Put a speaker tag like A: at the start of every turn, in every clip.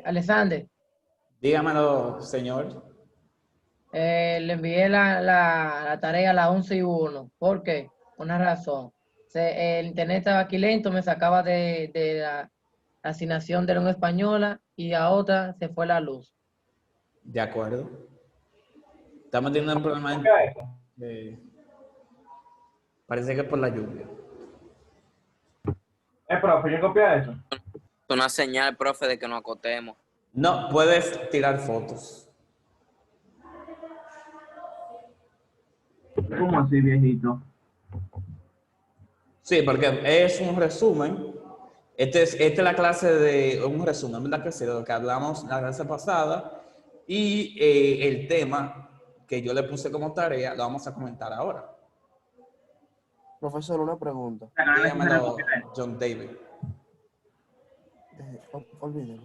A: Alexander,
B: Dígamelo, señor.
A: le envié la tarea a las 11:01. ¿Por qué? Una razón. El internet estaba aquí lento, me sacaba de la asignación de lengua española y a otra se fue la luz.
B: De acuerdo. Estamos teniendo un problema. Parece que es por la lluvia.
C: Profe, ¿yo copia eso?
D: Es una señal, profe, de que nos acotemos.
B: No, puedes tirar fotos.
C: ¿Cómo así, viejito?
B: Sí, porque es un resumen. Esta es la clase de un resumen, ¿verdad que sí? De lo que hablamos la clase pasada. Y el tema que yo le puse como tarea lo vamos a comentar ahora.
E: Profesor, una pregunta.
B: Dígamelo, John David.
E: Olvídelo.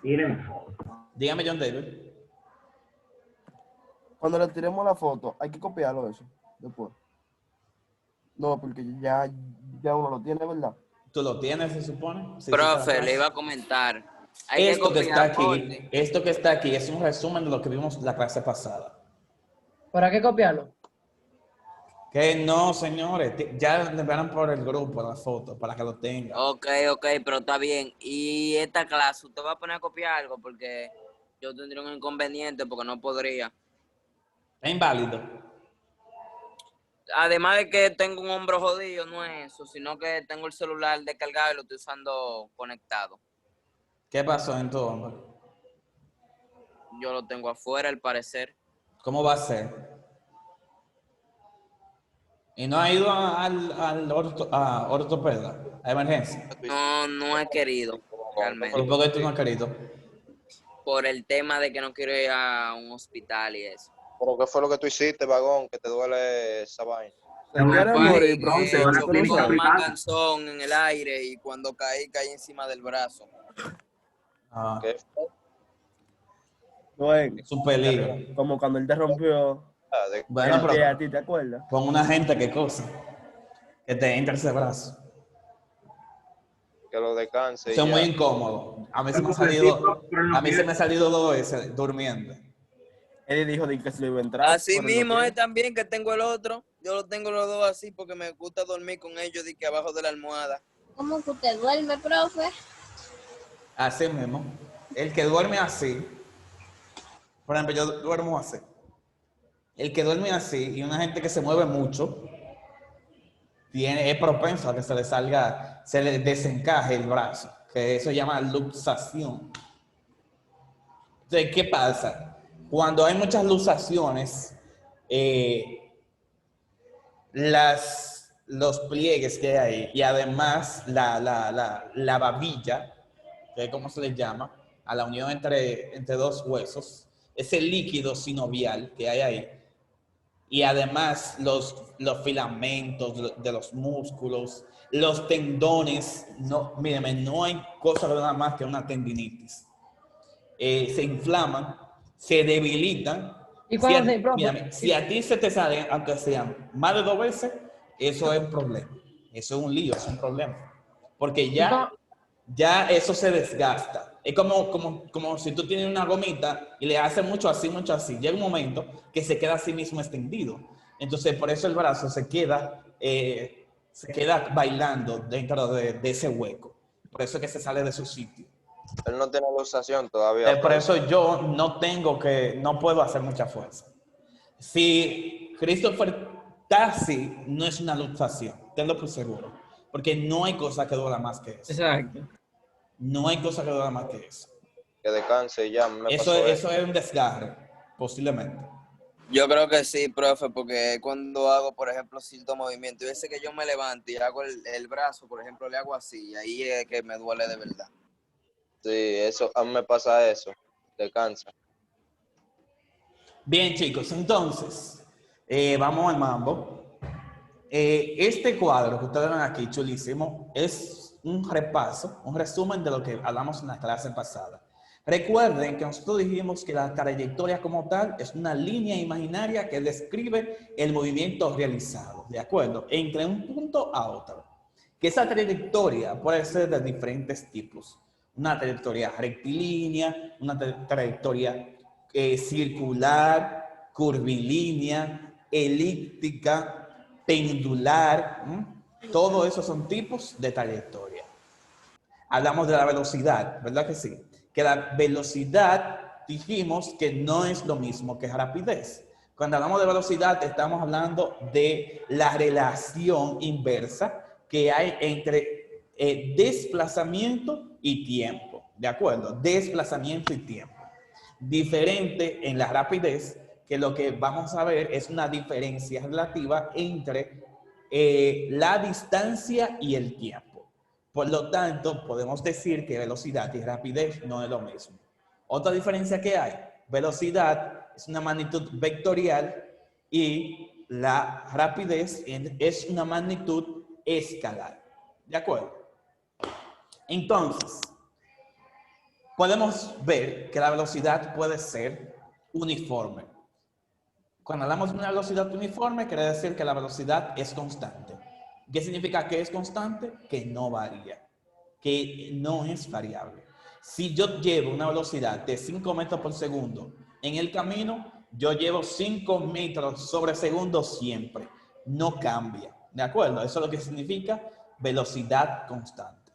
C: Tírenme foto.
B: Dígame, John David.
E: Cuando le tiremos la foto, hay que copiarlo eso después. No, porque ya uno lo tiene, ¿verdad?
B: ¿Tú lo tienes, se supone? Sí,
D: Profe, le iba a comentar. Hay
B: Esto que está aquí,
D: aporte.
B: esto que está aquí es un resumen de lo que vimos la clase pasada.
A: ¿Para qué copiarlo?
B: Que no, señores, ya le verán por el grupo la foto para que lo tengan.
D: Ok, pero está bien. Y esta clase, ¿usted va a poner a copiar algo? Porque yo tendría un inconveniente porque no podría.
B: Es inválido.
D: Además de que tengo un hombro jodido, no es eso, sino que tengo el celular descargado y lo estoy usando conectado.
B: ¿Qué pasó en tu hombro?
D: Yo lo tengo afuera, al parecer.
B: ¿Cómo va a ser? ¿Y no ha ido al ortopeda, a emergencia?
D: No he querido,
B: ¿Y
D: realmente.
B: por qué tú no has querido?
D: Por el tema de que no quiero ir a un hospital y eso.
F: ¿Pero qué fue lo que tú hiciste, vagón, que te duele esa vaina?
E: Se quiere morir, profesor.
D: Choqué
E: ¿Usted no
D: con un
E: sabe?
D: manganzón en el aire y cuando caí encima del brazo.
B: Ah,
F: ¿Qué?
E: No es
B: es un peligro.
E: como cuando él te rompió
B: Bueno,
E: el pie a
B: pero
E: ti, ¿te acuerdas?
B: con una gente que cosa, que te entra ese brazo.
F: Que lo descanse
B: Eso
F: y
B: es muy
F: ya.
B: incómodo. A mí se me ha salido 2 veces durmiendo.
E: Él dijo de que se lo iba a entrar.
D: Así
E: pero él
D: mismo
E: no
D: es
E: quiere.
D: también que tengo el otro. Yo lo tengo los dos así porque me gusta dormir con ellos de que abajo de la almohada.
G: ¿Cómo que usted duerme, profe?
B: Así mismo. El que duerme así, por ejemplo, yo duermo así. El que duerme así y una gente que se mueve mucho, es propenso a que se le desencaje el brazo, que eso se llama luxación. Entonces, ¿qué pasa? Cuando hay muchas luxaciones, los pliegues que hay ahí y además la babilla, que es como se le llama, a la unión entre dos huesos, ese líquido sinovial que hay ahí, y además los filamentos de los músculos, los tendones, no, mírame, no hay cosa nada más que una tendinitis. Se inflaman, se debilitan.
A: ¿Y cuándo se, profe?
B: Mírame, si a ti se te salen, aunque sean más de 2 veces, eso es un problema. Eso es un lío, es un problema. Porque ya eso se desgasta. Es como si tú tienes una gomita y le haces mucho así. Llega un momento que se queda así mismo extendido. Entonces, por eso el brazo se queda bailando dentro de ese hueco. Por eso es que se sale de su sitio.
F: Él no tiene luxación todavía.
B: Por eso yo no puedo hacer mucha fuerza. Si Christopher está así, no es una luxación, tenlo por seguro. Porque no hay cosa que duela más que eso.
A: Exacto.
B: No hay cosa que duela más que eso.
F: Que descanse y ya.
B: Eso es un desgarre, posiblemente.
D: Yo creo que sí, profe, porque cuando hago, por ejemplo, cierto movimiento, y veces que yo me levanto y hago el brazo, por ejemplo, le hago así, y ahí es que me duele de verdad.
F: Sí, eso, a mí me pasa eso. Descansa.
B: Bien, chicos, entonces, vamos al mambo. Este cuadro que ustedes ven aquí, chulísimo, es un repaso, un resumen de lo que hablamos en la clase pasada. Recuerden que nosotros dijimos que la trayectoria como tal es una línea imaginaria que describe el movimiento realizado, ¿de acuerdo? Entre un punto a otro. Que esa trayectoria puede ser de diferentes tipos. Una trayectoria rectilínea, una trayectoria circular, curvilínea, elíptica, pendular. Todo eso son tipos de trayectoria. Hablamos de la velocidad, ¿verdad que sí? Que la velocidad dijimos que no es lo mismo que rapidez. Cuando hablamos de velocidad estamos hablando de la relación inversa que hay entre desplazamiento y tiempo, ¿de acuerdo? Desplazamiento y tiempo. Diferente en la rapidez, que lo que vamos a ver es una diferencia relativa entre la distancia y el tiempo. Por lo tanto, podemos decir que velocidad y rapidez no es lo mismo. Otra diferencia que hay, velocidad es una magnitud vectorial y la rapidez es una magnitud escalar. ¿De acuerdo? Entonces, podemos ver que la velocidad puede ser uniforme. Cuando hablamos de una velocidad uniforme, quiere decir que la velocidad es constante. ¿Qué significa que es constante? Que no varía, que no es variable. Si yo llevo una velocidad de 5 metros por segundo en el camino, yo llevo 5 metros sobre segundo siempre. No cambia. ¿De acuerdo? Eso es lo que significa velocidad constante.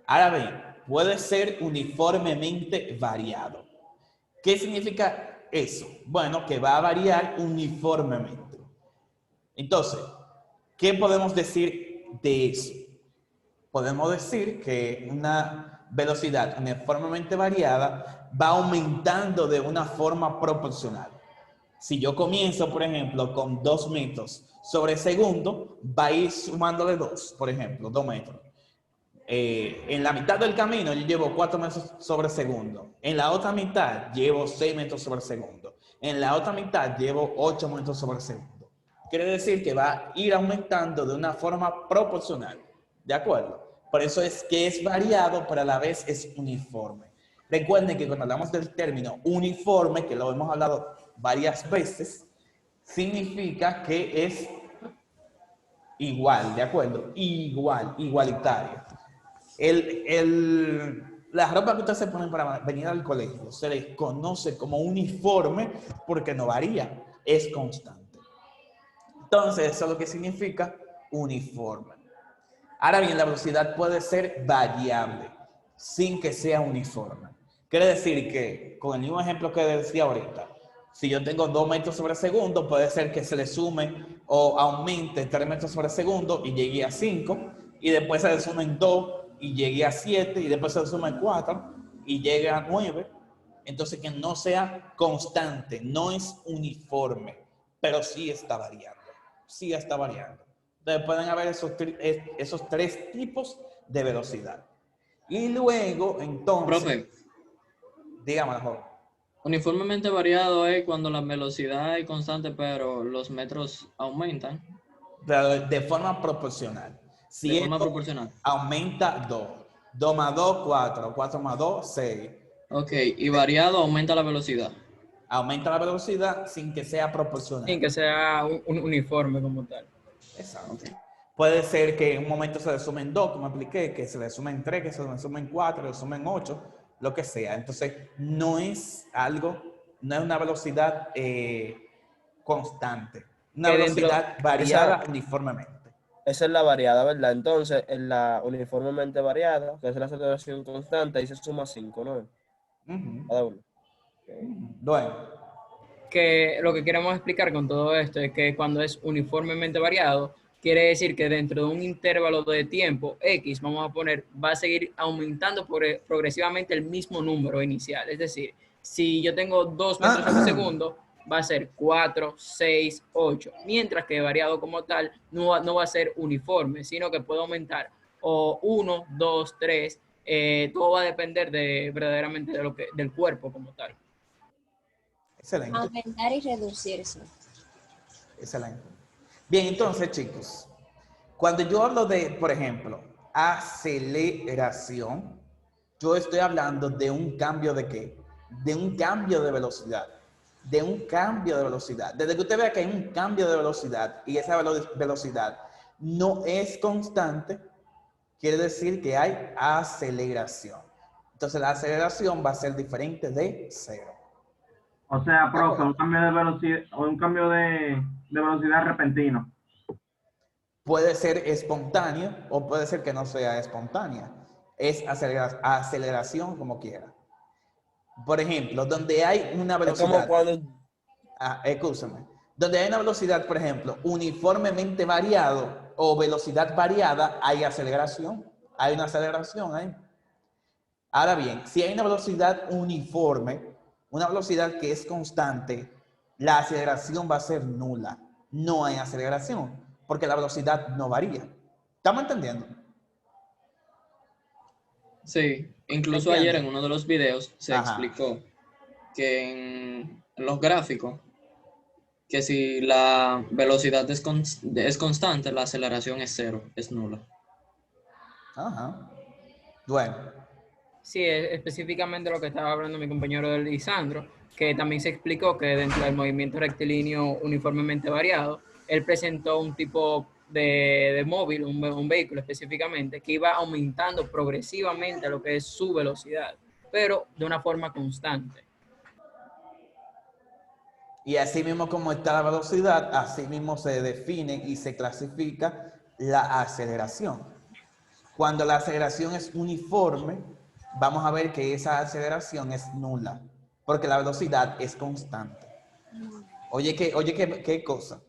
B: Ahora bien, puede ser uniformemente variado. ¿Qué significa eso? Bueno, que va a variar uniformemente. Entonces, ¿qué podemos decir de eso? Podemos decir que una velocidad uniformemente variada va aumentando de una forma proporcional. Si yo comienzo, por ejemplo, con 2 metros sobre segundo, va a ir sumándole 2, por ejemplo, 2 metros. En la mitad del camino yo llevo 4 metros sobre segundo. En la otra mitad llevo 6 metros sobre segundo. En la otra mitad llevo 8 metros sobre segundo. Quiere decir que va a ir aumentando de una forma proporcional. ¿De acuerdo? Por eso es que es variado, pero a la vez es uniforme. Recuerden que cuando hablamos del término uniforme, que lo hemos hablado varias veces, significa que es igual, ¿de acuerdo? Igual, igualitario. La ropa que ustedes se ponen para venir al colegio se les conoce como uniforme porque no varía, es constante. Entonces, eso es lo que significa uniforme. Ahora bien, la velocidad puede ser variable sin que sea uniforme. Quiere decir que, con el mismo ejemplo que decía ahorita, si yo tengo 2 metros sobre segundo, puede ser que se le sume o aumente 3 metros sobre segundo y llegue a 5, y después se le sumen 2 y llegue a 7, y después se le sumen 4 y llegue a 9. Entonces, que no sea constante, no es uniforme, pero sí está variando. Sí está variando. Entonces, pueden haber esos 3 tipos de velocidad. Y luego, entonces...
H: Profe,
B: Dígame, joven.
H: uniformemente variado es cuando la velocidad es constante, pero los metros aumentan
B: De forma proporcional. Si
H: de forma
B: esto
H: proporcional.
B: aumenta 2. 2 más 2, 4. 4 más 2, 6.
H: Ok, y variado aumenta la velocidad.
B: Aumenta la velocidad sin que sea proporcional.
I: Sin que sea un uniforme como tal.
B: Exacto.
H: Okay.
B: Puede ser que en un momento se le sumen 2, como expliqué, que se le sumen 3, que se le sumen 4, que se le sumen 8, lo que sea. Entonces, no es una velocidad constante. Una velocidad variada uniformemente.
J: Esa es la variada, ¿verdad? Entonces, en la uniformemente variada, que es la aceleración constante, ahí se suma 5, ¿no? Cada uno. Okay.
B: Bueno.
I: Que lo que queremos explicar con todo esto es que cuando es uniformemente variado, quiere decir que dentro de un intervalo de tiempo X, vamos a poner, va a seguir aumentando progresivamente el mismo número inicial. Es decir, si yo tengo 2 metros por segundo, va a ser 4, 6, 8. Mientras que variado como tal no va a ser uniforme, sino que puede aumentar o 1, 2, 3. Todo va a depender verdaderamente del cuerpo como tal.
B: Excelente.
G: Aumentar y reducirse.
B: Excelente. Bien, entonces, chicos, cuando yo hablo de, por ejemplo, aceleración, yo estoy hablando de un cambio de ¿qué? De un cambio de velocidad. De un cambio de velocidad. Desde que usted vea que hay un cambio de velocidad y esa velocidad no es constante, quiere decir que hay aceleración. Entonces la aceleración va a ser diferente de cero.
C: O sea, profe, un cambio de velocidad, o un cambio de velocidad repentino.
B: Puede ser espontáneo o puede ser que no sea espontánea. Es aceleración como quiera. Por ejemplo, donde hay una
J: Es
B: velocidad...
J: como cuando...
B: Escúchame. Donde hay una velocidad, por ejemplo, uniformemente variado o velocidad variada, hay aceleración. Hay una aceleración ahí. Ahora bien, si hay una velocidad uniforme, una velocidad que es constante, la aceleración va a ser nula. No hay aceleración, porque la velocidad no varía. ¿Estamos entendiendo?
H: Sí, incluso
B: ¿Entiendes?
H: ayer en uno de los videos se
B: Ajá.
H: explicó que en los gráficos, que si la velocidad es constante, la aceleración es cero, es nula.
B: Ajá. Bueno.
I: Sí, específicamente lo que estaba hablando mi compañero Lisandro, que también se explicó que dentro del movimiento rectilíneo uniformemente variado, él presentó un tipo de móvil, un vehículo específicamente, que iba aumentando progresivamente lo que es su velocidad, pero de una forma constante.
B: Y así mismo como está la velocidad, así mismo se define y se clasifica la aceleración. Cuando la aceleración es uniforme, vamos a ver que esa aceleración es nula, porque la velocidad es constante. Oye, ¿qué cosa?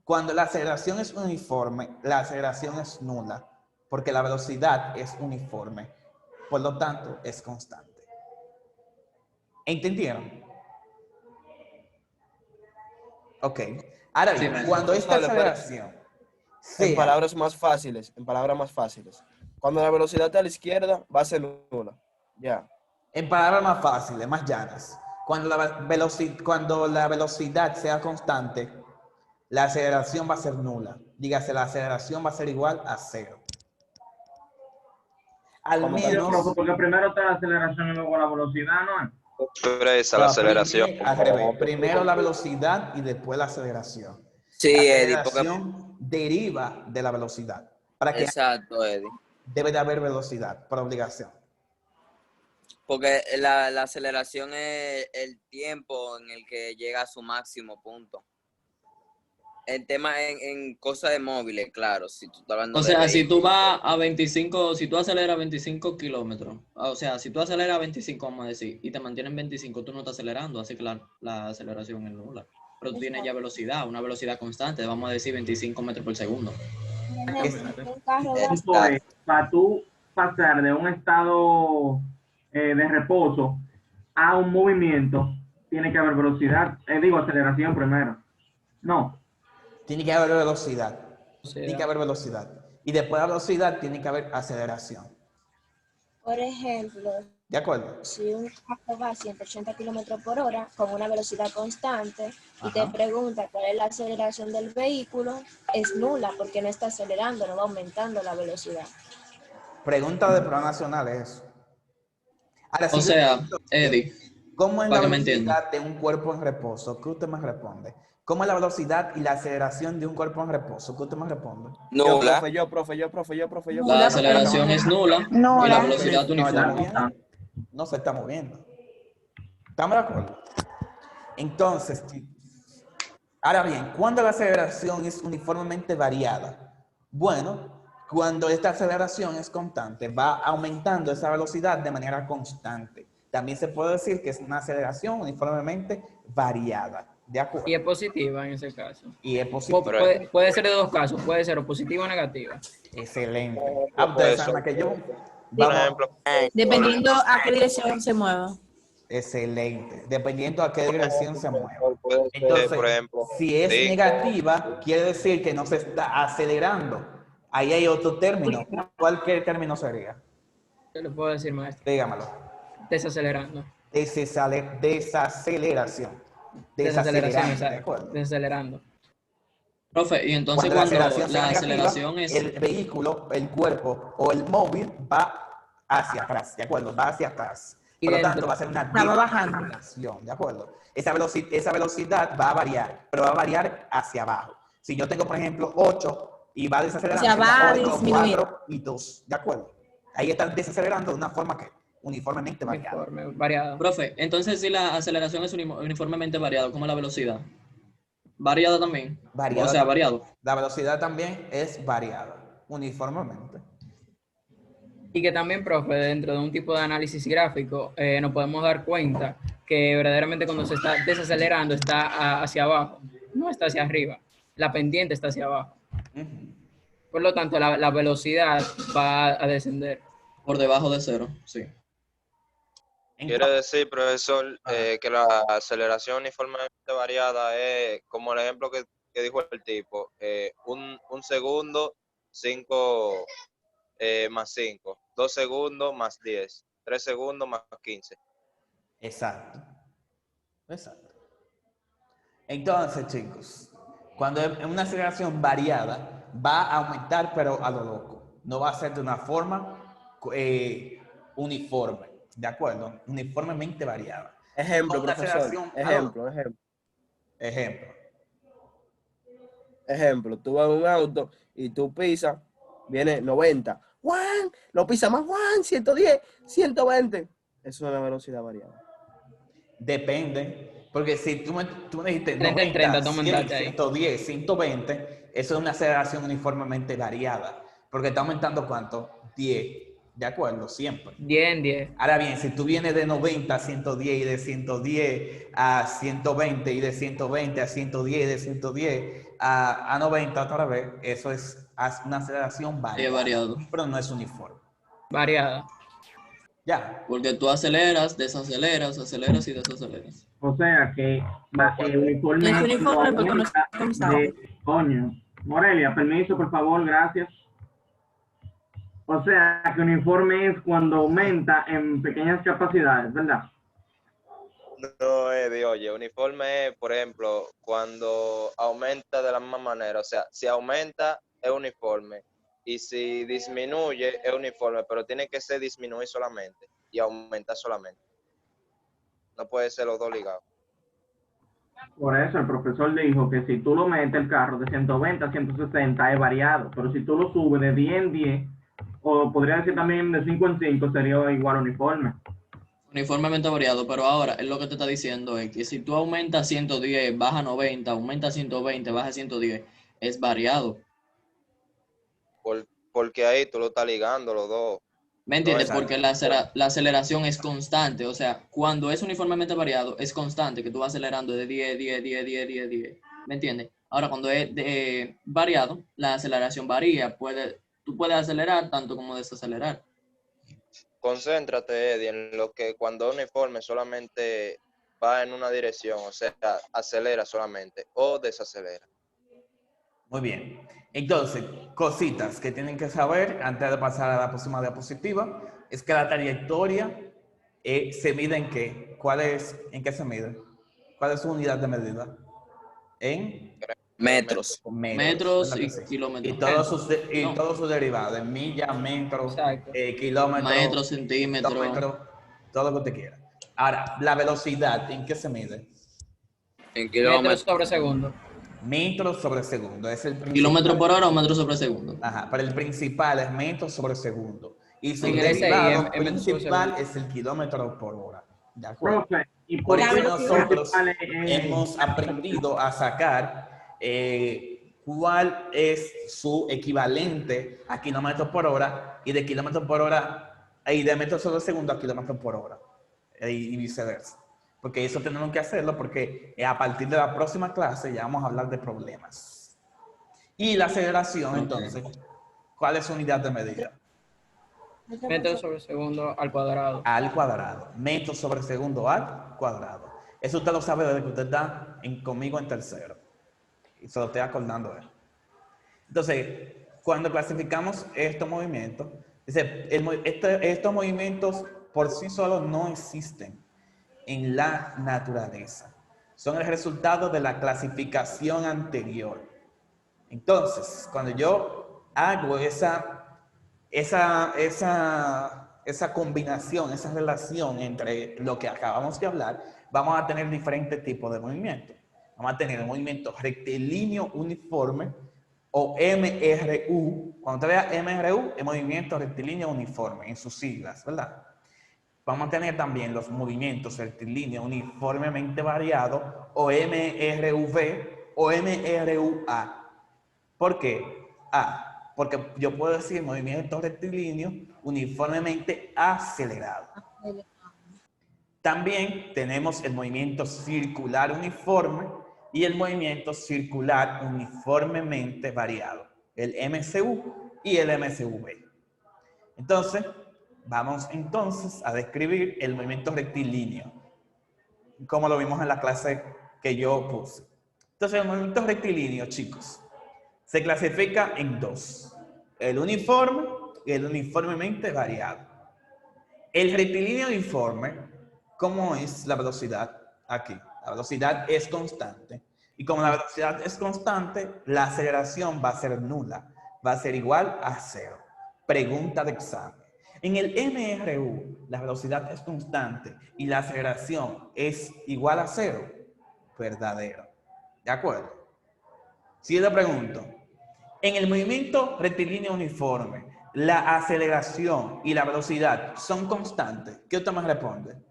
B: Cuando la aceleración es uniforme, la aceleración es nula, porque la velocidad es uniforme. Por lo tanto, es constante. ¿Entendieron? Ok. Ahora bien,
H: Sí,
B: cuando esta aceleración
J: En
B: sea...
J: palabras más fáciles, cuando la velocidad está a la izquierda, va a ser nula. Ya.
B: En palabras más fáciles, más llanas, cuando la velocidad sea constante, la aceleración va a ser nula. Dígase, la aceleración va a ser igual a cero. Al
J: ¿Cómo
C: Sí,
B: menos...
C: profe, porque primero está la aceleración y luego la velocidad, ¿no?
F: Expresa la aceleración.
B: Al revés, primero la velocidad y después la aceleración.
D: Sí,
B: La
D: Eddie, porque...
B: aceleración deriva de la velocidad. Para que
D: Exacto, Eddie.
B: debe de haber velocidad, por obligación.
D: Porque la aceleración es el tiempo en el que llega a su máximo punto. El tema en cosas de móviles, claro, si tú estás hablando
H: O
D: de
H: sea, si tú
D: vehículos.
H: vas a 25, si tú aceleras 25 kilómetros, o sea, si tú aceleras 25, vamos a decir, y te mantienes en 25, tú no estás acelerando, así que la aceleración es nula. Pero tú tienes ya velocidad, una velocidad constante, vamos a decir 25 metros por segundo.
G: Por ejemplo, un carro va
C: Punto es, para tú pasar de un estado de reposo a un movimiento, tiene que haber velocidad, aceleración primero. No.
B: Tiene que haber velocidad.
I: O sea,
B: Tiene que haber velocidad. Y después de la velocidad tiene que haber aceleración.
G: Por ejemplo,
B: ¿De acuerdo?
G: si un carro va a 180 kilómetros por hora con una velocidad constante y te pregunta cuál es la aceleración del vehículo, es nula porque no está acelerando, no va aumentando la velocidad.
B: Pregunta de prueba nacional es eso. Ahora,
H: O
B: si yo
H: sea,
B: pregunto,
H: Eddie,
B: ¿cómo es la
H: para que me entiendan.
B: velocidad de un cuerpo en reposo? ¿Qué usted me responde? ¿Cómo es la velocidad y la aceleración de un cuerpo en reposo? ¿Qué usted me responde?
D: Nula.
H: La aceleración es nula y la velocidad uniforme.
B: No se está moviendo. ¿Estamos de acuerdo? Entonces, ahora bien, ¿cuándo la aceleración es uniformemente variada? Bueno, cuando esta aceleración es constante, va aumentando esa velocidad de manera constante. También se puede decir que es una aceleración uniformemente variada. ¿De acuerdo?
I: y es positiva en ese caso.
B: Y es posible.
I: Puede ser de dos casos, puede ser o positiva o negativa.
B: Excelente. Ustedes saben más que yo.
F: Por
B: Vamos.
F: ejemplo,
K: Dependiendo a qué dirección se mueva.
B: Excelente. Dependiendo a qué dirección se mueva.
F: puede ser,
B: Entonces,
F: por ejemplo,
B: si es
F: sí.
B: negativa, quiere decir que no se está acelerando. Ahí hay otro término. ¿Cuál término sería?
I: ¿Qué le puedo decir, maestro?
B: Dígamelo.
I: Desacelerando.
B: Desaceleración.
I: Desaceleración,
B: ¿de
I: exacto.
B: acuerdo?
I: Desacelerando.
H: Profe, y entonces
B: Cuando
H: cuando
B: sea
H: la
B: negativa,
H: aceleración es...
B: el vehículo, el cuerpo o el móvil va hacia atrás, ¿de acuerdo? Va hacia atrás.
I: Y
B: Por lo
I: dentro.
B: tanto, va a ser una
K: Va bajando.
B: desaceleración, ¿de acuerdo? Esa velocidad va a variar, pero va a variar hacia abajo. Si yo tengo, por ejemplo, 8 y va desacelerando.
K: O sea, va a
B: entre
K: disminuir.
B: 4 y 2, ¿de acuerdo? Ahí está desacelerando de una forma que uniformemente variada.
I: Variado.
H: Profe, entonces si la aceleración es uniformemente variada, ¿cómo la velocidad? ¿Variada también?
B: Variada
H: O sea,
B: también.
H: variado.
B: La velocidad también es variada, uniformemente.
I: Y que también, profe, dentro de un tipo de análisis gráfico, nos podemos dar cuenta que verdaderamente cuando se está desacelerando está hacia abajo, no está hacia arriba. La pendiente está hacia abajo. Por lo tanto, la velocidad va a descender.
H: Por debajo de cero, sí.
F: Quiere decir, profesor, que la aceleración uniformemente variada es como el ejemplo que dijo el tipo, un segundo, 5 más 5, 2 segundos más 10, 3 segundos más 15.
B: Exacto. Exacto. Entonces, chicos, cuando es una aceleración variada, va a aumentar, pero a lo loco. No va a ser de una forma uniforme, ¿de acuerdo? Uniformemente variada.
J: Ejemplo,
B: Una
J: profesor.
B: aceleración a lo loco.
J: Ejemplo. Ejemplo, tú vas en un auto y tú pisas, viene 90. ¡Juan! Lo pisa más, Juan, 110, 120. Eso es una velocidad variada.
B: Depende, porque si tú me dijiste
I: 30 en 30,
B: 90,
I: tú
B: 100,
I: aumentaste ahí.
B: 110, 120, eso es una aceleración uniformemente variada, porque está aumentando ¿cuánto? 10, ¿de acuerdo? Siempre.
I: 10 en 10.
B: Ahora bien, si tú vienes de 90 a 110 y de 110 a 120 y de 120 a 110 y de 110 a 90 otra vez, eso es una aceleración variada,
H: variado.
B: pero no es uniforme.
I: Variada.
B: Ya.
H: Porque tú aceleras, desaceleras, aceleras y desaceleras.
C: O sea que uniforme
K: No es uniforme porque no es
C: aumenta
K: constante.
C: coño. Morelia, permiso, por favor, gracias. O sea que uniforme es cuando aumenta en pequeñas capacidades, ¿verdad?
F: No, Eddie, oye, uniforme es, por ejemplo, cuando aumenta de la misma manera. O sea, si aumenta es uniforme y si disminuye es uniforme, pero tiene que ser disminuir solamente y aumentar solamente. No puede ser los dos ligados.
C: Por eso el profesor dijo que si tú lo metes el carro de 120 a 160 es variado, pero si tú lo subes de 10 en 10, o podría decir también de 5 en 5, sería igual uniforme.
H: Uniformemente variado, pero ahora es lo que te está diciendo es que si tú aumentas 110, baja 90, aumenta 120, baja 110, es variado.
F: Porque ahí tú lo estás ligando los dos.
H: ¿Me entiendes?
F: No,
H: porque la aceleración es constante. O sea, cuando es uniformemente variado, es constante, que tú vas acelerando de 10, 10, 10, 10, 10, 10. ¿Me entiendes? Ahora, cuando es variado, la aceleración varía. Tú puedes acelerar tanto como desacelerar.
F: Concéntrate, Eddie, en lo que cuando es uniforme solamente va en una dirección, o sea, acelera solamente o desacelera.
B: Muy bien. Entonces, cositas que tienen que saber antes de pasar a la próxima diapositiva es que la trayectoria se mide en qué. ¿En qué se mide? ¿Cuál es su unidad de medida? En
D: Metros.
H: Metros y
B: Sí.
H: kilómetros.
B: Y todos sus derivados, en millas, metros, kilómetros,
H: Metros, centímetros.
B: todo lo que usted quiera. Ahora, la velocidad, ¿en qué se mide?
D: En
I: Metros sobre segundo.
B: Metros sobre segundo. Es el principal.
H: ¿Kilómetro por hora o metros sobre segundo?
B: Ajá, pero el principal es metros sobre segundo. Y su
I: En el
B: derivado
I: SI,
B: principal es el kilómetro por hora. ¿De acuerdo?
C: Profe, y
B: Por
C: por
B: eso
C: qué
B: nosotros hemos aprendido a sacar cuál es su equivalente a kilómetros por hora y de kilómetros por hora y de metros sobre segundo a kilómetros por hora y viceversa. Porque eso tenemos que hacerlo porque a partir de la próxima clase ya vamos a hablar de problemas. Y la aceleración, entonces, ¿cuál es su unidad de medida?
I: Metros sobre segundo al cuadrado.
B: Al cuadrado. Metros sobre segundo al cuadrado. Eso usted lo sabe desde que usted está conmigo en tercero. Y se lo estoy acordando. Entonces, cuando clasificamos estos movimientos, estos movimientos por sí solos no existen en la naturaleza. Son el resultado de la clasificación anterior. Entonces, cuando yo hago esa combinación, esa relación entre lo que acabamos de hablar, vamos a tener diferentes tipos de movimientos. Vamos a tener el movimiento rectilíneo uniforme o MRU. Cuando te vea MRU, es movimiento rectilíneo uniforme, en sus siglas, ¿verdad? Vamos a tener también los movimientos rectilíneos uniformemente variados, o MRV o MRUA. ¿Por qué? Porque yo puedo decir movimiento rectilíneo uniformemente acelerado. También tenemos el movimiento circular uniforme y el movimiento circular uniformemente variado, el MCU y el MCV. Entonces, vamos entonces a describir el movimiento rectilíneo, como lo vimos en la clase que yo puse. Entonces, el movimiento rectilíneo, chicos, se clasifica en dos: el uniforme y el uniformemente variado. El rectilíneo uniforme, ¿cómo es la velocidad aquí? La velocidad es constante. Y como la velocidad es constante, la aceleración va a ser nula. Va a ser igual a 0. Pregunta de examen. En el MRU, la velocidad es constante y la aceleración es igual a 0. Verdadero. ¿De acuerdo? Si yo le pregunto, en el movimiento rectilíneo uniforme, la aceleración y la velocidad son constantes, ¿qué usted me responde?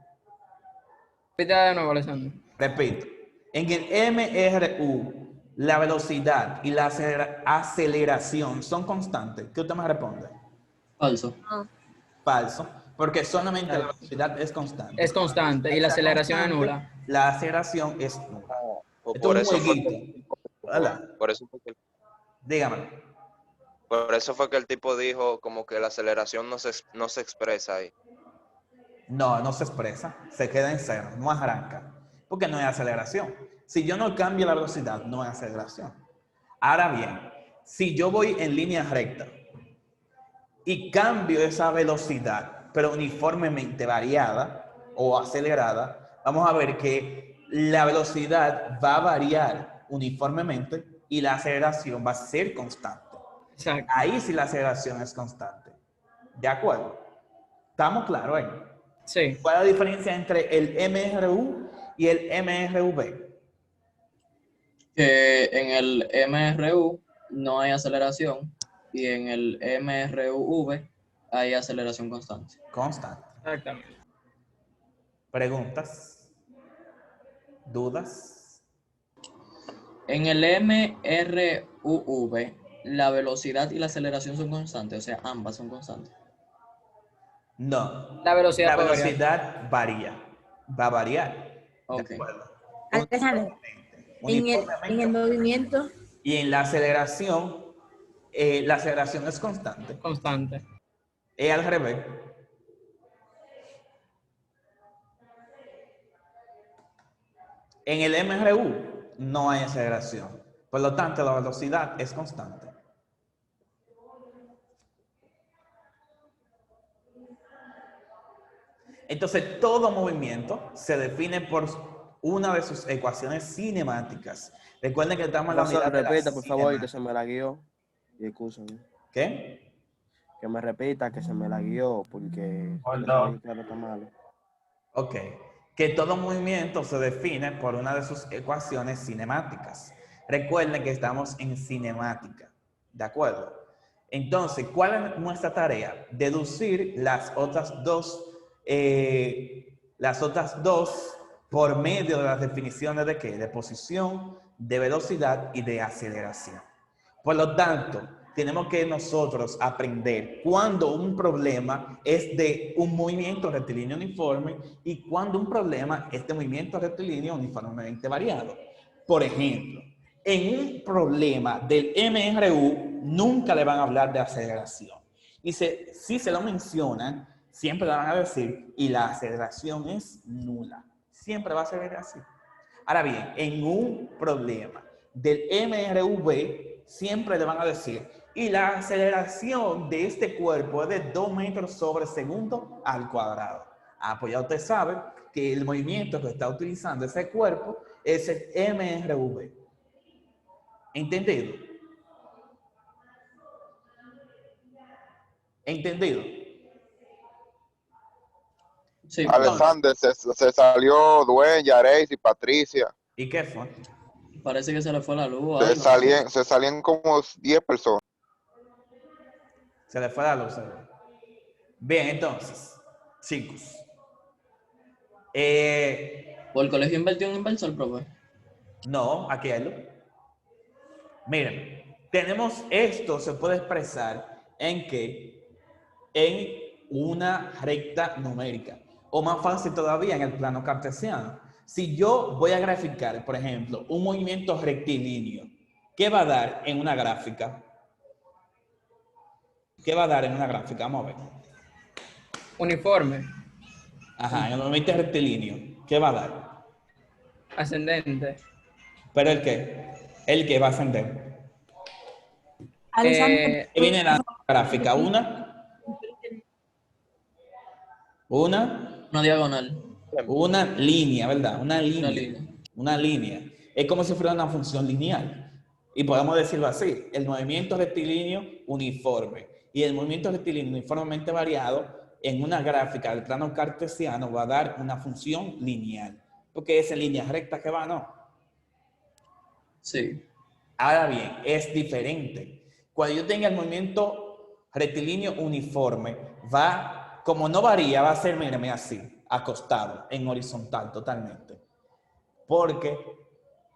I: Repita de nuevo, Alessandro.
B: Repito, en el MRU, la velocidad y la aceleración son constantes, ¿qué usted me responde?
H: Falso.
B: Falso, porque solamente la velocidad es constante.
I: Es constante y la aceleración es nula.
B: La aceleración es nula.
F: O
B: Esto
F: por
B: es un
F: eso fue
B: jueguito. ¿Verdad? Dígame.
F: Por eso fue que el tipo dijo como que la aceleración no se expresa ahí.
B: No, no se expresa, se queda en 0, no arranca, porque no hay aceleración. Si yo no cambio la velocidad, no hay aceleración. Ahora bien, si yo voy en línea recta y cambio esa velocidad, pero uniformemente variada o acelerada, vamos a ver que la velocidad va a variar uniformemente y la aceleración va a ser constante.
I: Exacto.
B: Ahí sí la aceleración es constante. ¿De acuerdo? ¿Estamos claros ahí?
I: Sí.
B: ¿Cuál es la diferencia entre el MRU y el MRV?
H: Que en el MRU no hay aceleración y en el MRUV hay aceleración constante.
B: Constante.
I: Exactamente.
B: ¿Preguntas? ¿Dudas?
H: En el MRUV la velocidad y la aceleración son constantes, o sea, ambas son constantes.
B: No.
I: La velocidad,
B: la velocidad varía. Va a variar.
H: Ok.
B: ¿De acuerdo?
K: Alejandro, en el movimiento,
B: Y en la aceleración es constante.
I: Constante.
B: Es al revés. En el MRU no hay aceleración. Por lo tanto, la velocidad es constante. Entonces, todo movimiento se define por una de sus ecuaciones cinemáticas. Recuerden que estamos en la unidad de la
J: Repita, por favor, que
B: cinemática.
J: se me la guió. Y excúsame.
B: ¿Qué?
J: Que me repita, que se me la guió, porque
C: Perdón.
J: claro, está malo.
B: Ok. Que todo movimiento se define por una de sus ecuaciones cinemáticas. Recuerden que estamos en cinemática. ¿De acuerdo? Entonces, ¿cuál es nuestra tarea? Deducir las otras dos por medio de las definiciones de ¿qué? De posición, de velocidad y de aceleración. Por lo tanto, tenemos que nosotros aprender cuándo un problema es de un movimiento rectilíneo uniforme y cuándo un problema es de movimiento rectilíneo uniformemente variado. Por ejemplo, en un problema del MRU nunca le van a hablar de aceleración. Y si se lo mencionan, siempre le van a decir, y la aceleración es nula. Siempre va a ser así. Ahora bien, en un problema del MRV, siempre le van a decir, y la aceleración de este cuerpo es de 2 metros sobre segundo al cuadrado. Pues ya usted sabe que el movimiento que está utilizando ese cuerpo es el MRV. ¿Entendido? ¿Entendido?
H: Sí.
L: Alexander, se salió Dwayne, Yareis y Patricia.
B: ¿Y qué fue?
H: Parece que se le fue la luz. o
L: Se
H: algo.
L: salían como 10 personas.
B: Se le fue la luz. Bien, entonces, chicos.
H: ¿O el colegio invirtió en inversor, profe?
B: No, aquí hay luz. Miren, tenemos esto, se puede expresar en una recta numérica. O más fácil todavía, en el plano cartesiano. Si yo voy a graficar, por ejemplo, un movimiento rectilíneo, ¿qué va a dar en una gráfica? ¿Qué va a dar en una gráfica? Vamos a ver.
I: Uniforme.
B: Ajá, en el movimiento rectilíneo, ¿qué va a dar?
I: Ascendente.
B: ¿Pero el qué? El que va a ascender.
K: Alexander,
B: ¿Qué viene en la gráfica? Una
H: diagonal.
B: Una línea, ¿verdad? Una
H: línea.
B: Una línea. Es como si fuera una función lineal. Y podemos decirlo así. El movimiento rectilíneo uniforme y el movimiento rectilíneo uniformemente variado en una gráfica del plano cartesiano va a dar una función lineal. Porque es en línea recta que va, ¿no?
H: Sí.
B: Ahora bien, es diferente. Cuando yo tenga el movimiento rectilíneo uniforme, va, como no varía, va a ser, mírame así, acostado, en horizontal totalmente. Porque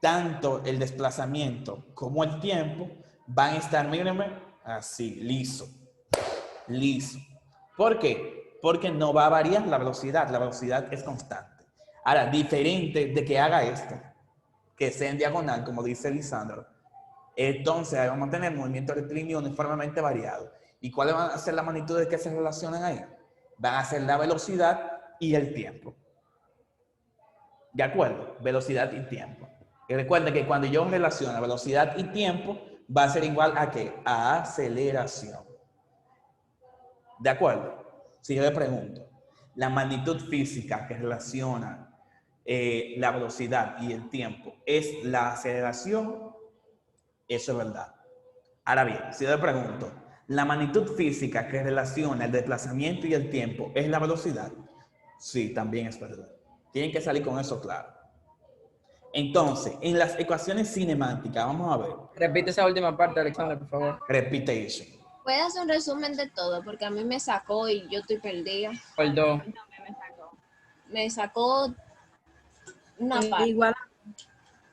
B: tanto el desplazamiento como el tiempo van a estar, mírame, así, liso. ¿Por qué? Porque no va a variar la velocidad es constante. Ahora, diferente de que haga esto, que sea en diagonal, como dice Lisandro, entonces ahí vamos a tener movimiento rectilíneo uniformemente variado. ¿Y cuáles van a ser las magnitudes que se relacionan ahí? Van a ser la velocidad y el tiempo. ¿De acuerdo? Velocidad y tiempo. Y recuerden que cuando yo relaciono velocidad y tiempo, va a ser igual a ¿qué? A aceleración. ¿De acuerdo? Si yo le pregunto, la magnitud física que relaciona la velocidad y el tiempo es la aceleración, eso es verdad. Ahora bien, si yo le pregunto, ¿la magnitud física que relaciona el desplazamiento y el tiempo es la velocidad? Sí, también es verdad. Tienen que salir con eso claro. Entonces, en las ecuaciones cinemáticas, vamos a ver.
I: Repite esa última parte, Alexander, por favor.
B: Repite eso.
G: ¿Puedes hacer un resumen de todo? Porque a mí me sacó y yo estoy perdida.
I: Perdón.
G: Me sacó una parte.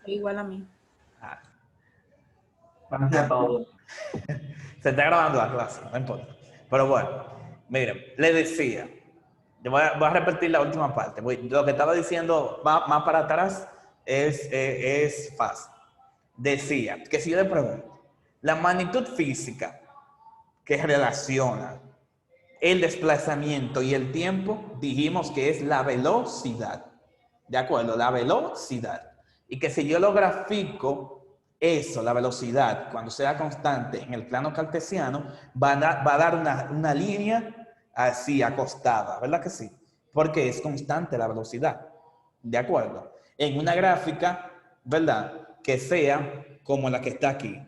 K: Igual a mí.
C: Gracias a todos.
B: Se está grabando la clase, no importa. Pero bueno, miren, le decía, yo voy a repetir la última parte. Lo que estaba diciendo más para atrás es fácil. Decía que si yo le pregunto, la magnitud física que relaciona el desplazamiento y el tiempo, dijimos que es la velocidad. ¿De acuerdo? La velocidad. Y que si yo lo grafico, eso, la velocidad, cuando sea constante en el plano cartesiano, va a dar una línea así acostada, ¿verdad que sí? Porque es constante la velocidad. ¿De acuerdo? En una gráfica, ¿verdad? Que sea como la que está aquí.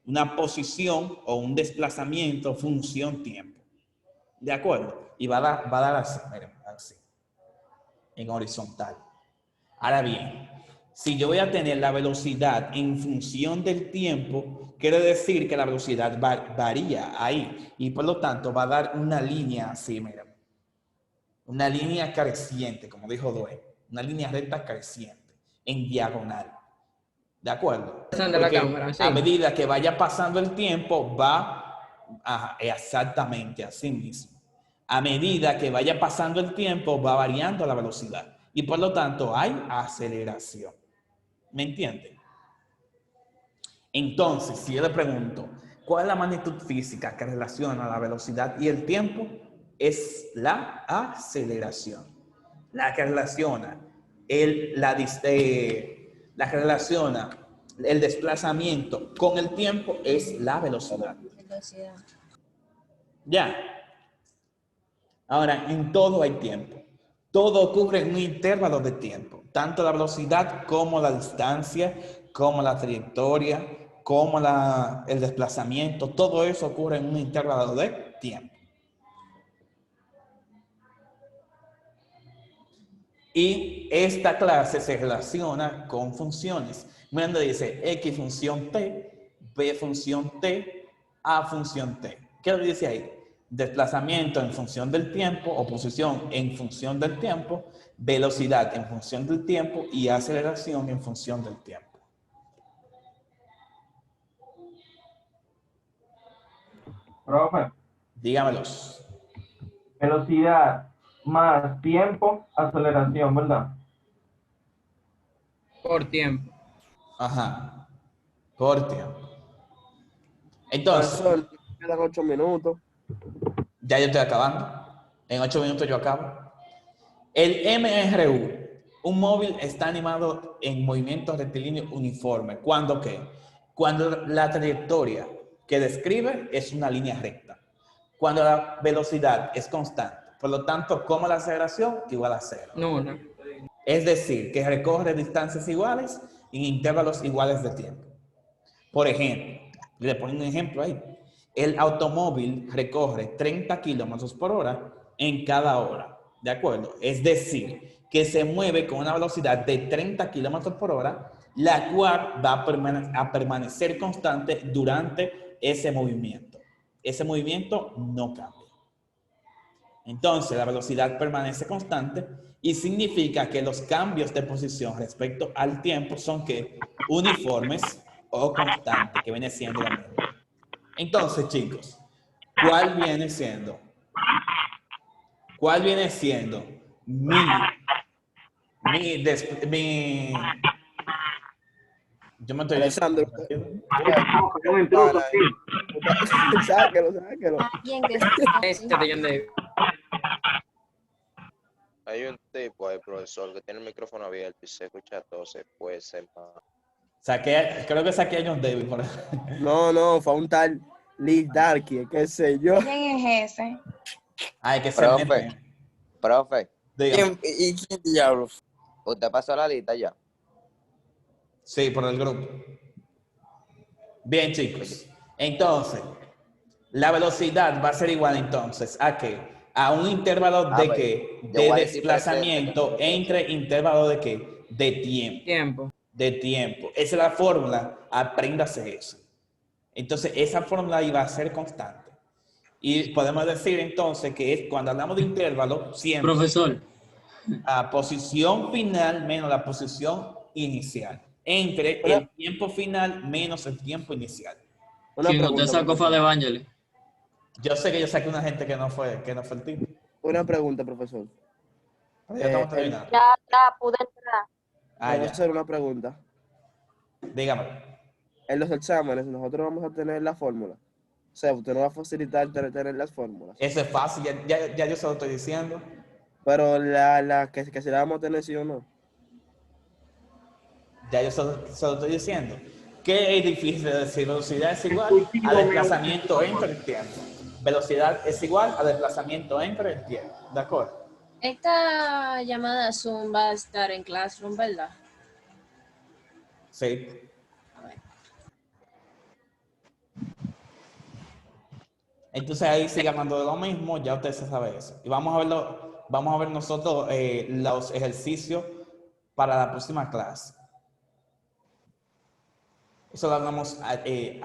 B: Una posición o un desplazamiento, función, tiempo. ¿De acuerdo? Y va a dar así, miren, así. En horizontal. Ahora bien, si yo voy a tener la velocidad en función del tiempo, quiere decir que la velocidad varía ahí. Y por lo tanto va a dar una línea así, miren. Una línea creciente, como dijo Dwayne. Una línea recta creciente, en diagonal. ¿De acuerdo? Porque a medida que vaya pasando el tiempo, exactamente así mismo. A medida que vaya pasando el tiempo, va variando la velocidad. Y por lo tanto, hay aceleración. ¿Me entienden? Entonces, si yo le pregunto, ¿cuál es la magnitud física que relaciona la velocidad y el tiempo? Es la aceleración. La que relaciona el desplazamiento con el tiempo es la velocidad. Ya. Ahora, en todo hay tiempo. Todo ocurre en un intervalo de tiempo. Tanto la velocidad como la distancia, como la trayectoria, como el desplazamiento. Todo eso ocurre en un intervalo de tiempo. Y esta clase se relaciona con funciones. Mira donde dice X función T, B función T, A función T. ¿Qué le dice ahí? Desplazamiento en función del tiempo, o posición en función del tiempo, velocidad en función del tiempo y aceleración en función del tiempo.
C: Profe,
B: Dígamelos.
C: velocidad más tiempo, aceleración, ¿verdad?
I: Por tiempo.
B: Ajá. Por tiempo. Entonces,
J: Profesor, quedan 8 minutos.
B: ya yo estoy acabando. En 8 minutos yo acabo. El MRU, un móvil está animado en movimiento rectilíneo uniforme. ¿Cuándo qué? Cuando la trayectoria que describe es una línea recta. Cuando la velocidad es constante. Por lo tanto, como la aceleración igual a cero.
I: Nula.
B: Es decir, que recorre distancias iguales en intervalos iguales de tiempo. Por ejemplo, le pongo un ejemplo ahí. El automóvil recorre 30 kilómetros por hora en cada hora. ¿De acuerdo? Es decir, que se mueve con una velocidad de 30 kilómetros por hora, la cual va a permanecer constante durante ese movimiento. Ese movimiento no cambia. Entonces, la velocidad permanece constante y significa que los cambios de posición respecto al tiempo son que uniformes o constantes, que viene siendo lo mismo. Entonces, chicos, ¿cuál viene siendo yo me estoy
J: Alexander,
C: Un intruso aquí.
J: sáquelo, sáquelo.
G: Alguien que está
I: Este de John David.
F: Hay un tipo ahí, profesor, que tiene el micrófono abierto y se escucha todo, se puede ser más.
B: Creo que saqué a John David por ahí.
J: No, fue un tal Lil Darky, qué sé yo.
M: ¿Quién es ese?
B: Ay, que se
D: Profe,
B: mete.
D: profe.
B: Dígame.
D: ¿Y quién diablos? ¿Usted pasó la lista ya?
B: Sí, por el grupo. Bien, chicos. Entonces, la velocidad va a ser igual entonces a qué? A un intervalo de qué? De desplazamiento entre intervalo de qué? De tiempo. De tiempo. Esa es la fórmula. Apréndase eso. Entonces, esa fórmula iba a ser constante. Y podemos decir entonces que es cuando hablamos de intervalo, siempre.
H: Profesor.
B: A posición final menos la posición inicial. Entre el tiempo final menos el tiempo inicial.
H: Quien usted sacó fue de Evangelis.
B: Yo sé que yo saqué una gente que no fue el tipo.
J: Una pregunta, profesor.
B: Ya estamos terminando.
M: Ya pude entrar.
J: Profesor, una pregunta.
B: Dígame.
J: En los exámenes nosotros vamos a tener la fórmula. O sea, usted nos va a facilitar tener las fórmulas.
B: Eso es fácil, ya yo se lo estoy diciendo.
J: Pero la que se la vamos a tener, sí o no.
B: Ya yo se lo estoy diciendo. ¿Qué es difícil de decir? Velocidad es igual a desplazamiento entre el tiempo. Velocidad es igual a desplazamiento entre el tiempo. ¿De acuerdo?
G: Esta llamada Zoom va a estar en Classroom, ¿verdad?
B: Sí. Entonces ahí sigue hablando de lo mismo, ya usted se sabe eso. Y vamos a ver nosotros los ejercicios para la próxima clase. Eso lo hablamos el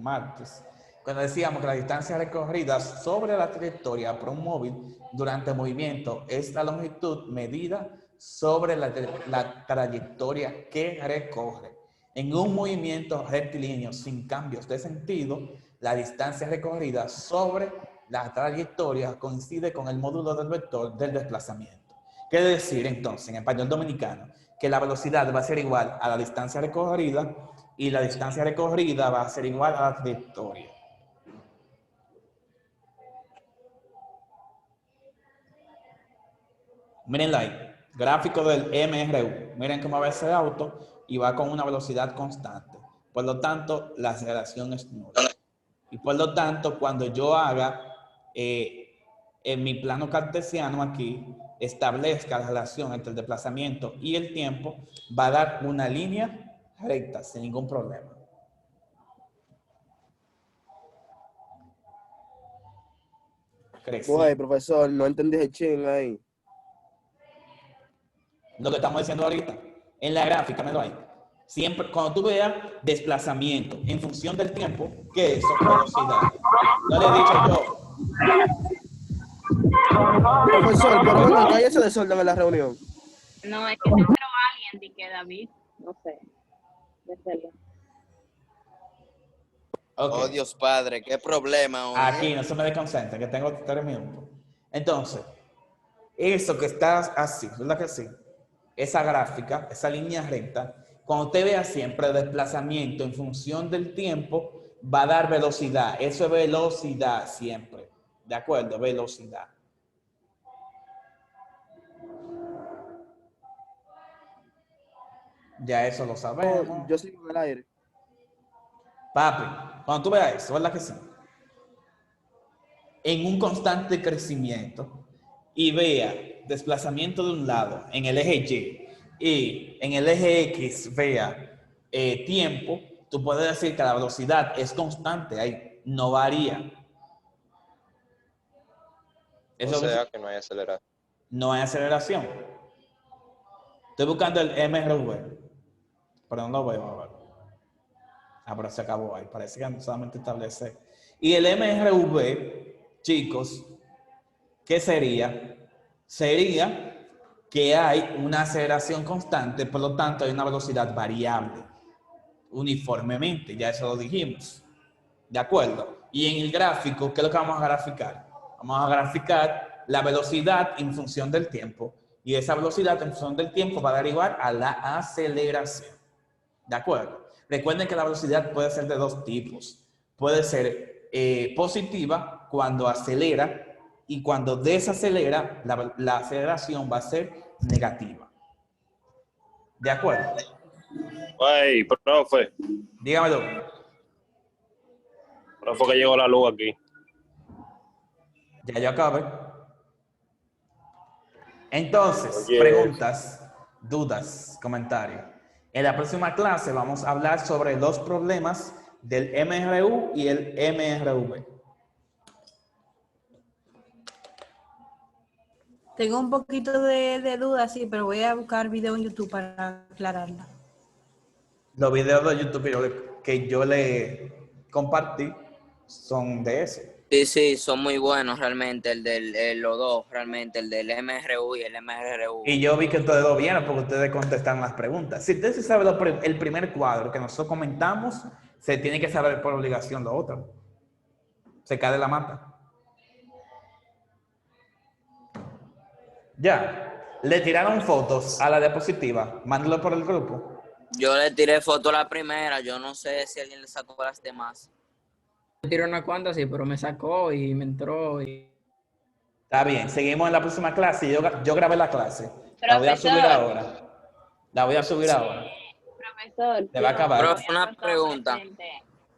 B: martes, cuando decíamos que la distancia recorrida sobre la trayectoria por un móvil durante el movimiento es la longitud medida sobre la trayectoria que recorre. En un movimiento rectilíneo sin cambios de sentido, la distancia recorrida sobre la trayectoria coincide con el módulo del vector del desplazamiento. Quiere decir entonces, en español dominicano, que la velocidad va a ser igual a la distancia recorrida y la distancia recorrida va a ser igual a la trayectoria. Mírenla ahí, gráfico del MRU. Miren cómo va ese auto y va con una velocidad constante. Por lo tanto, la aceleración es nula. Y por lo tanto, cuando yo haga en mi plano cartesiano aquí, establezca la relación entre el desplazamiento y el tiempo, va a dar una línea recta sin ningún problema.
J: Oye, profesor, no entendí el ching ahí.
B: Lo que estamos diciendo ahorita. En la gráfica, míralo ahí. Siempre, cuando tú veas desplazamiento en función del tiempo, ¿qué es eso? Velocidad. No le he dicho yo.
J: Profesor, pero bueno, hay ese desorden en la reunión.
N: No, es que se entró alguien, di que David, no sé. De verdad.
B: Okay.
D: Oh, Dios Padre, qué problema. Hombre.
B: Aquí no se me desconcentra, que tengo 3 minutos. Entonces, eso que está así, ¿verdad que sí? Esa gráfica, esa línea recta, cuando usted vea siempre desplazamiento en función del tiempo, va a dar velocidad. Eso es velocidad siempre. ¿De acuerdo? Velocidad. Ya eso lo sabemos.
J: Yo sigo en el aire.
B: Papi, cuando tú veas eso, ¿verdad que sí? En un constante crecimiento y vea desplazamiento de un lado en el eje Y y en el eje X vea tiempo, tú puedes decir que la velocidad es constante, ahí no varía. Eso
F: O sea que no hay aceleración.
B: no hay aceleración. Estoy buscando el MRV, pero no lo veo ahora. Ah, pero se acabó ahí. Parece que solamente establece. Y el MRV, chicos, ¿qué sería? Sería que hay una aceleración constante, por lo tanto hay una velocidad variable, uniformemente, ya eso lo dijimos. ¿De acuerdo? Y en el gráfico, ¿qué es lo que vamos a graficar? Vamos a graficar la velocidad en función del tiempo, y esa velocidad en función del tiempo va a derivar a la aceleración. ¿De acuerdo? Recuerden que la velocidad puede ser de 2 tipos. Puede ser positiva cuando acelera, y cuando desacelera, la aceleración va a ser negativa. ¿De acuerdo?
O: Ay, profe.
B: Dígamelo.
O: Profe, que llegó la luz aquí.
B: Ya yo acabé. Entonces,
O: Oye.
B: preguntas, dudas, comentarios. En la próxima clase vamos a hablar sobre los problemas del MRU y el MRV.
K: Tengo un poquito de duda, sí, pero voy a buscar video en YouTube para aclararla.
B: Los videos de YouTube que yo le compartí son de eso.
D: Sí, sí, son muy buenos realmente, los dos, realmente, el del MRU y el MRV.
B: Y yo vi que ustedes lo vieron porque ustedes contestaron las preguntas. Si usted se sabe el primer cuadro que nosotros comentamos, se tiene que saber por obligación lo otro. Se cae de la mata. Ya. Le tiraron fotos a la diapositiva. Mándalo por el grupo.
D: Yo le tiré foto a la primera, yo no sé si alguien le sacó las demás.
I: Me tiré unas cuantas, sí, pero me sacó y me entró.
B: Está bien, seguimos en la próxima clase. Yo grabé la clase. La voy a subir ahora. La voy a subir ahora.
N: Profesor,
B: Te va a acabar.
D: Profe, una pregunta.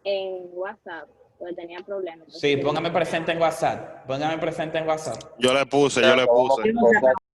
N: En WhatsApp, porque tenía problemas.
B: Sí, póngame presente en WhatsApp. Póngame presente en WhatsApp.
O: Yo le puse.